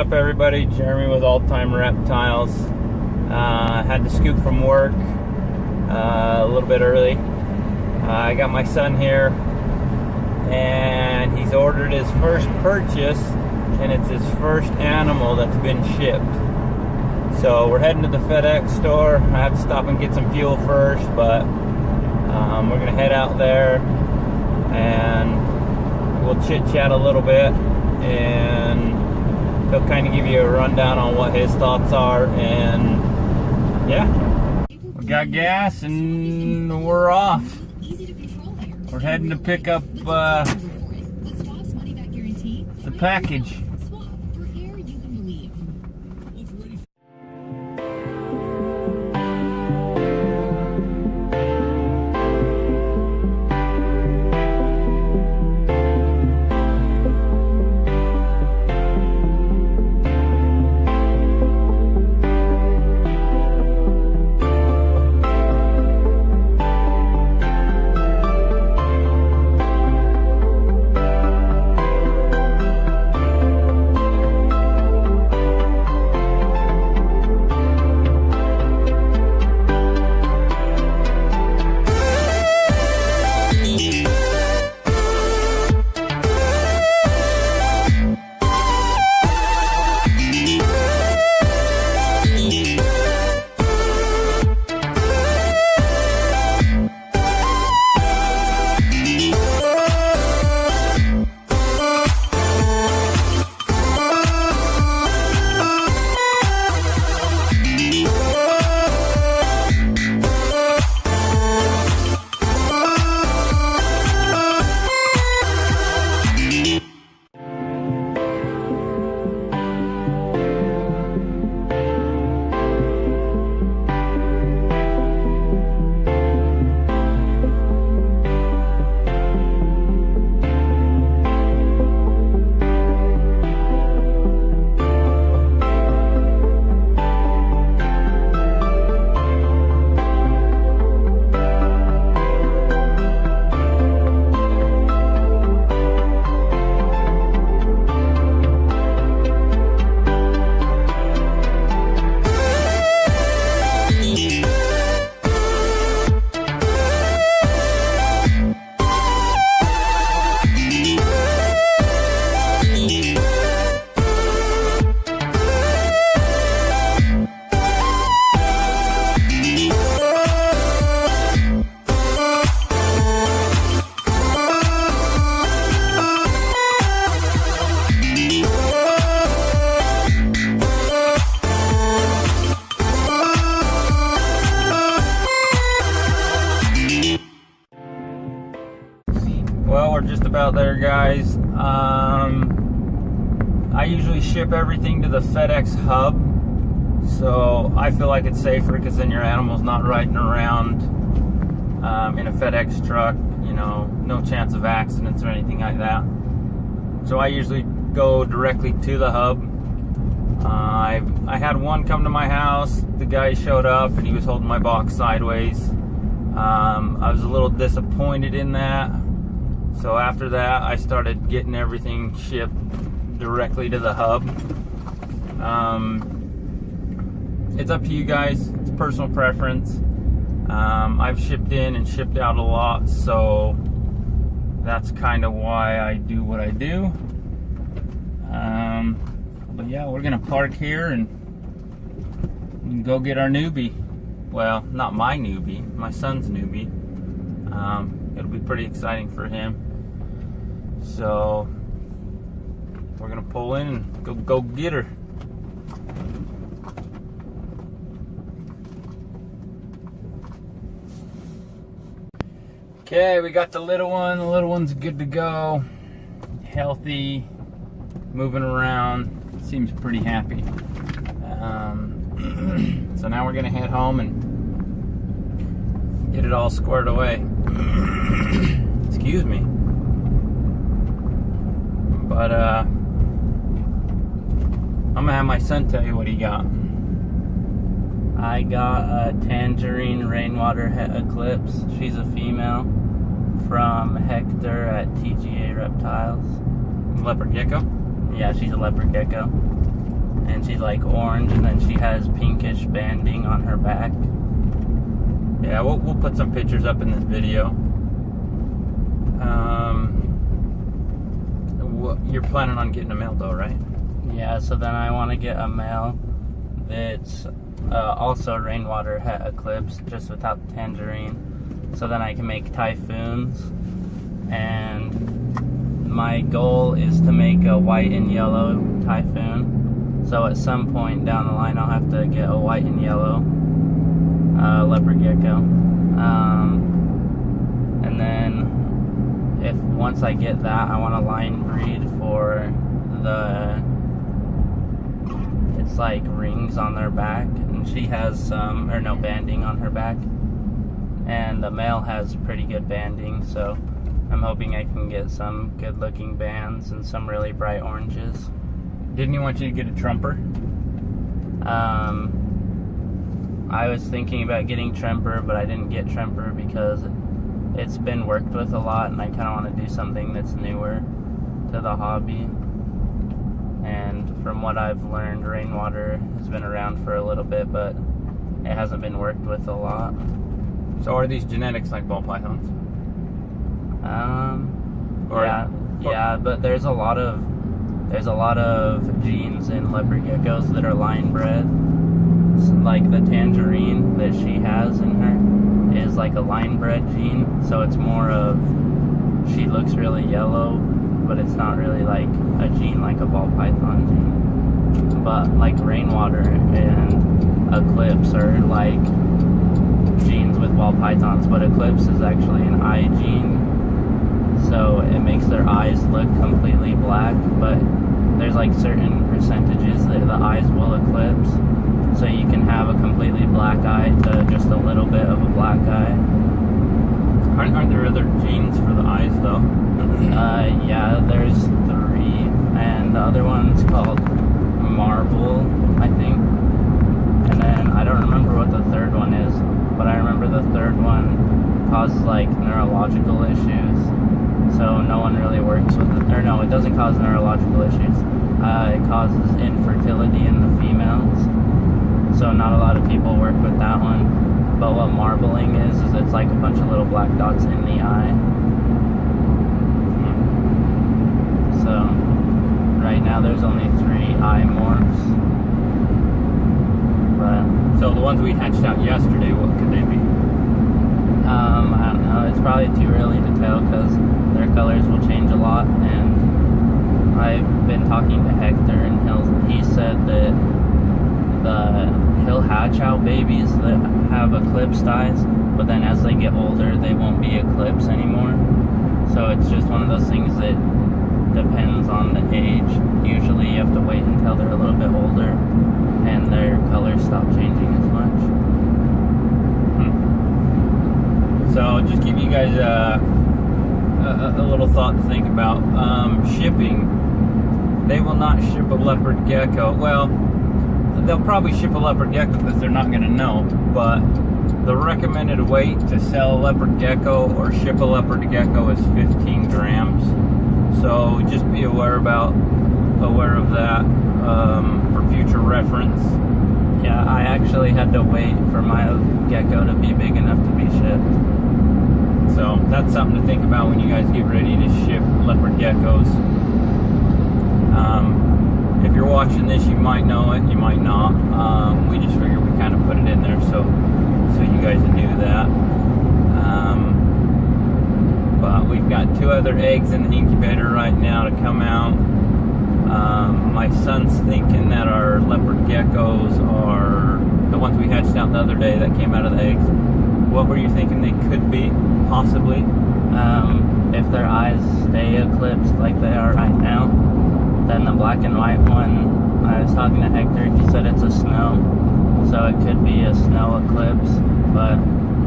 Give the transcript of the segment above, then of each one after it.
up, everybody? Jeremy with Tga Reptiles. Had to scoop from work a little bit early. I got my son here, and he's ordered his first purchase, and it's his first animal that's been shipped. So we're heading to the FedEx store. I have to stop and get some fuel first, but we're gonna head out there and we'll chit-chat a little bit, and he'll kind of give you a rundown on what his thoughts are. And yeah, we got gas and we're off. We're heading to pick up the package. Well, we're just about there, guys. I usually ship everything to the FedEx hub, so I feel like it's safer because then your animal's not riding around in a FedEx truck, you know, no chance of accidents or anything like that. So I usually go directly to the hub. I had one come to my house. The guy showed up and he was holding my box sideways. I was a little disappointed in that. So after that, I started getting everything shipped directly to the hub. It's up to you guys. It's personal preference. I've shipped in and shipped out a lot, so that's kind of why I do what I do. But yeah, we're gonna park here and go get our newbie. Well, not my newbie, my son's newbie. It'll be pretty exciting for him. So we're gonna pull in and go get her. Okay, we got the little one. The little one's good to go, healthy, moving around. Seems pretty happy. So now we're gonna head home and get it all squared away. Excuse me. But I'm gonna have my son tell you what he got. I got a tangerine rainwater eclipse. She's a female from Hector at Tga Reptiles. Leopard gecko? Yeah, she's a leopard gecko. and she's like orange, and then she has pinkish banding on her back. Yeah, we'll put some pictures up in this video. You're planning on getting a male though, right? Yeah, so then I want to get a male that's also rainwater het eclipse, just without the tangerine, so then I can make typhoons. And my goal is to make a white and yellow typhoon, so at some point down the line I'll have to get a white and yellow leopard gecko. And then once I get that, I want to line breed for it's like rings on their back, and she has some, or no, banding on her back, and the male has pretty good banding, so I'm hoping I can get some good looking bands and some really bright oranges. Didn't he want you to get a trumper? I was thinking about getting Tremper, but I didn't get Tremper because it's been worked with a lot, and I kind of want to do something that's newer to the hobby. And from what I've learned, rainwater has been around for a little bit, but it hasn't been worked with a lot. So are these genetics like ball pythons? Yeah, but there's a lot of genes in leopard geckos that are line bred. Like the tangerine that she has in her is like a line bred gene, so it's more of, she looks really yellow, but it's not really like a gene like a ball python gene. But like rainwater and eclipse are like genes with ball pythons, but eclipse is actually an eye gene, so it makes their eyes look completely black, but there's like certain percentages that the eyes will eclipse, so you can have a completely black eye to just a little bit of a black eye. Aren't there other genes for the eyes though? Yeah, there's 3, and the other one's called marble, I think. And then I don't remember what the third one is, but I remember the third one causes like neurological issues, so no one really works with it. Or no, it doesn't cause neurological issues. It causes infertility in the females, so not a lot of people work with that one. But what marbling is it's like a bunch of little black dots in the eye. So right now there's only 3 eye morphs. But so the ones we hatched out yesterday, what could they be? I don't know. It's probably too early to tell because their colors will change a lot. And I've been talking to Hector, and he said that he'll hatch out babies that have eclipsed eyes, but then as they get older, they won't be eclipsed anymore. So it's just one of those things that depends on the age. Usually you have to wait until they're a little bit older and their colors stop changing as much. So just give you guys a little thought to think about. Shipping, they will not ship a leopard gecko. Well, they'll probably ship a leopard gecko because they're not going to know, but the recommended weight to sell a leopard gecko or ship a leopard gecko is 15 grams. So just be aware of that for future reference. Yeah, I actually had to wait for my gecko to be big enough to be shipped. So that's something to think about when you guys get ready to ship leopard geckos. If you're watching this, you might know it, you might not. We just figured we kind of put it in there so you guys knew that. But we've got 2 other eggs in the incubator right now to come out. My son's thinking that our leopard geckos are the ones we hatched out the other day that came out of the eggs. What were you thinking they could be, possibly? If their eyes stay eclipsed like they are right now, then the black and white one, I was talking to Hector, he said it's a snow, so it could be a snow eclipse, but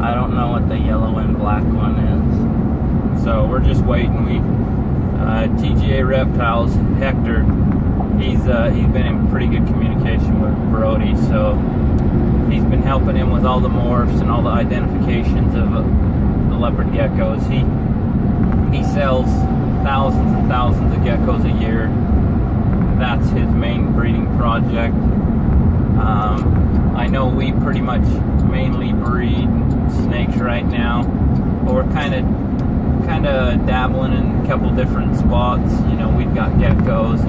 I don't know what the yellow and black one is. So we're just waiting. Tga Reptiles, Hector, he's been in pretty good communication with Brody, so he's been helping him with all the morphs and all the identifications of the leopard geckos. He sells thousands and thousands of geckos a year, that's his main breeding project. I know we pretty much mainly breed snakes right now, but we're kind of dabbling in a couple different spots. You know, we've got geckos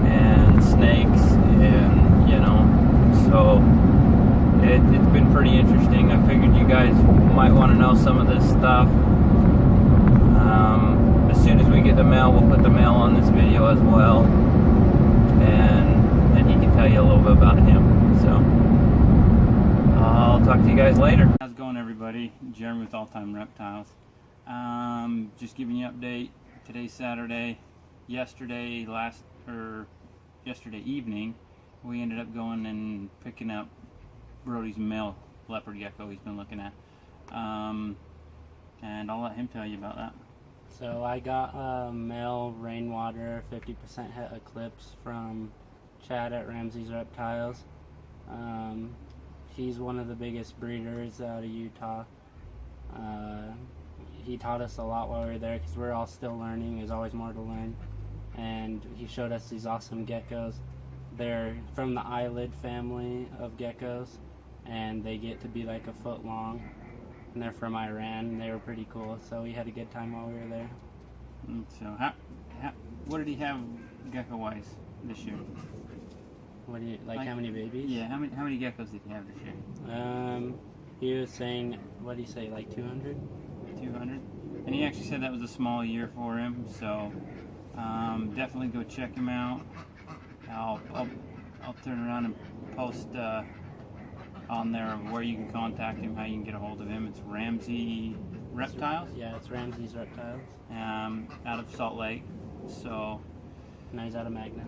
and snakes, and you know, so it's been pretty interesting. I figured you guys might want to know some of this stuff. As soon as we get the mail, we'll put the mail on this video as well, and he can tell you a little bit about him. So I'll talk to you guys later. How's it going, everybody? Jeremy with All Time Reptiles. Just giving you an update. Today's Saturday. Yesterday evening, we ended up going and picking up Brody's male leopard gecko he's been looking at. And I'll let him tell you about that. So I got a male rainwater 50% het eclipse from Chad at Ramsey's Reptiles. He's one of the biggest breeders out of Utah. He taught us a lot while we were there because we're all still learning. There's always more to learn. And he showed us these awesome geckos. They're from the eyelid family of geckos, and they get to be like a foot long. And they're from Iran, and they were pretty cool. So we had a good time while we were there. So what did he have gecko-wise this year? What do you like? How many babies? Yeah, how many geckos did he have this year? He was saying, what did he say, like 200? 200. And he actually said that was a small year for him. So definitely go check him out. I'll turn around and post on there where you can contact him, how you can get a hold of him. It's Ramsey Reptiles. Yeah, it's Ramsey's Reptiles. Out of Salt Lake. So Now he's out of Magna.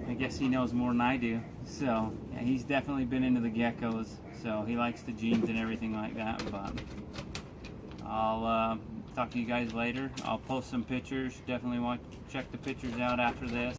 I guess he knows more than I do. So yeah, he's definitely been into the geckos. So he likes the genes and everything like that. But I'll talk to you guys later. I'll post some pictures. Definitely want to check the pictures out after this.